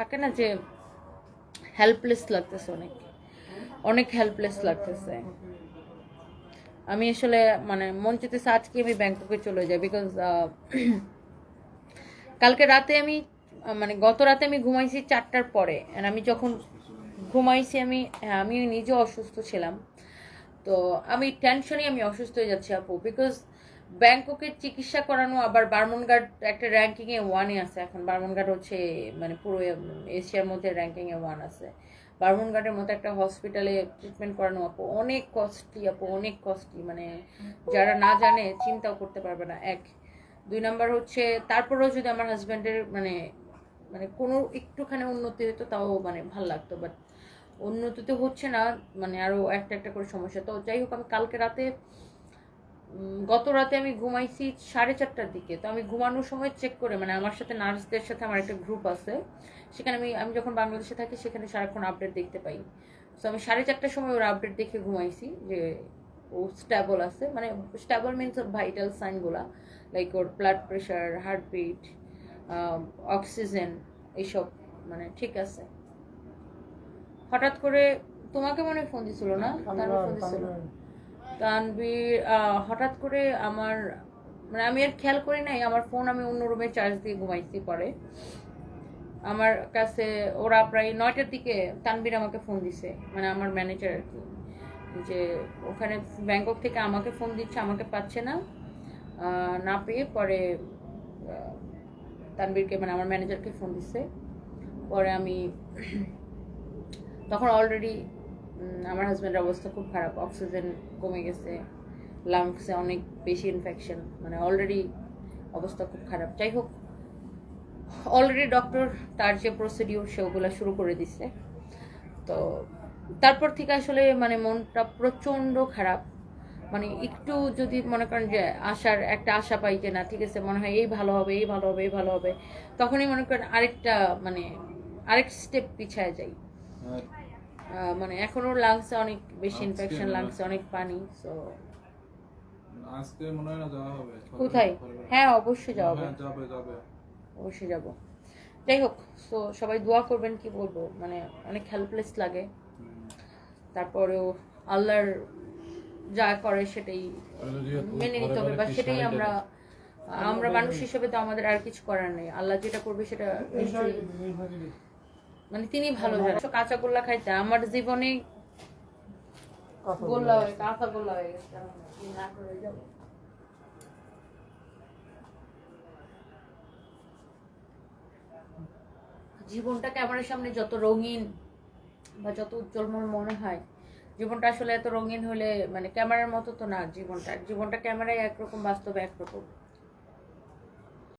থাকে না যে হেল্পলেস লাগতেছে, অনেক অনেক হেল্পলেস লাগতেছে। আমি আসলে মানে মন চাইতেছে আজকে আমি ব্যাংককে চলে যাই, বিকজ কালকে রাতে আমি মানে গত রাতে আমি ঘুমাইছি 4টার পরে, আর আমি যখন ঘুমাইছি আমি নিজেও অসুস্থ ছিলাম। তো আমি টেনশনে আমি অসুস্থ হয়ে যাচ্ছি আপু, বিকজ ব্যাংককে চিকিৎসা করানো, আবার বার্মনঘাট একটা র্যাঙ্কিংয়ে 1-এ আছে এখন। বার্মনঘাট হচ্ছে মানে পুরো এশিয়ার মধ্যে র্যাঙ্কিংয়ে 1 আছে। বার্মনঘাটের মতো একটা হসপিটালে ট্রিটমেন্ট করানো আপু অনেক কস্টলি, আপু অনেক কস্টলি, মানে যারা না জানে চিন্তাও করতে পারবে না। 2 নাম্বার হচ্ছে, তারপরেও যদি আমার হাজব্যান্ডের মানে মানে কোনো একটুখানি উন্নতি হতো তাও মানে ভাল লাগতো, বাট উন্নতি তো হচ্ছে না, মানে আরও একটা একটা করে সমস্যা। তো যাই হোক, আমি কালকে রাতে গত রাতে আমি ঘুমাইছি 4:30টার দিকে। তো আমি ঘুমানোর সময় চেক করে, মানে আমার সাথে নার্সদের সাথে আমার একটা গ্রুপ আছে, সেখানে আমি যখন বাংলাদেশে থাকি সেখানে সারাক্ষণ আপডেট দেখতে পাই। তো আমি 4:30টার সময় ওর আপডেট দেখে ঘুমাইছি যে ও স্ট্যাবল আছে, মানে স্ট্যাবল মিনস ওর ভাইটাল সাইনগুলা, লাইক ওর ব্লাড প্রেশার, হার্টবিট, অক্সিজেন, এইসব মানে ঠিক আছে। হঠাৎ করে তোমাকে মনে ফোন দিছিল না? তানভীর ফোন দিছিল। তানভীর হঠাৎ করে আমার মানে আমি আর খেয়াল করি নাই, আমার ফোন আমি অন্য রুমে চার্জ দিয়ে ঘুমাইছি। পরে আমার কাছে ওরা প্রায় 9টার দিকে তানভীর আমাকে ফোন দিছে, মানে আমার ম্যানেজার আর কি, যে ওখানে ব্যাংকক থেকে আমাকে ফোন দিচ্ছে, আমাকে পাচ্ছে না, না পেয়ে পরে তানভীরকে মানে আমার ম্যানেজারকে ফোন দিছে। পরে আমি তখন অলরেডি আমার হাজব্যান্ডের অবস্থা খুব খারাপ, অক্সিজেন কমে গেছে, লাংসে অনেক বেশি ইনফেকশন, মানে অলরেডি অবস্থা খুব খারাপ। যাই হোক, অলরেডি ডক্টর তার যে প্রসিডিউর সেগুলো শুরু করে দিছে। তো তারপর থেকে আসলে মানে মনটা প্রচণ্ড খারাপ। মানে একটু যদি মনে করেন যে একটা আশা পাই যে না ঠিক আছে, মনে হয় এই ভালো হবে, এই ভালো হবে, এই ভালো হবে, তখনই মনে করেন আরেকটা মানে আরেক স্টেপ পিছায় যাই। মানে এখনো লাংসে অনেক বেশি ইনফেকশন, লাংসে অনেক পানি। সো আজকে মনে হয় না যাওয়া হবে। কোথায়? হ্যাঁ অবশ্যই যাওয়া হবে, যাবে অবশ্যই যাব। যাই হোক, সো সবাই দোয়া করবেন, কি বলবো, মানে অনেক হেল্পলেস লাগে। তারপরেও আল্লাহর যা করে সেটাই মেনে নিতে হবে, বা সেটাই আমরা মানুষ হিসেবে তো আমাদের আর কিছু করার নেই। আল্লাহ যেটা করবে সেটা নিশ্চয়ই মানে তিনি ভালো জানেন। কাঁচা গোল্লা খাইতে আমার জীবনে গোল্লা হয়ে কাঁচা গোল্লা হয়ে গেছে, না করে যাব। জীবনটা ক্যামেরার সামনে যত রঙিন বা যত উজ্জ্বলময় মনে হয়, জীবনটা আসলে এত রঙিন হলে মানে ক্যামেরার মতো তো না। জীবনটা ক্যামেরায় একরকম, বাস্তবে একরকম।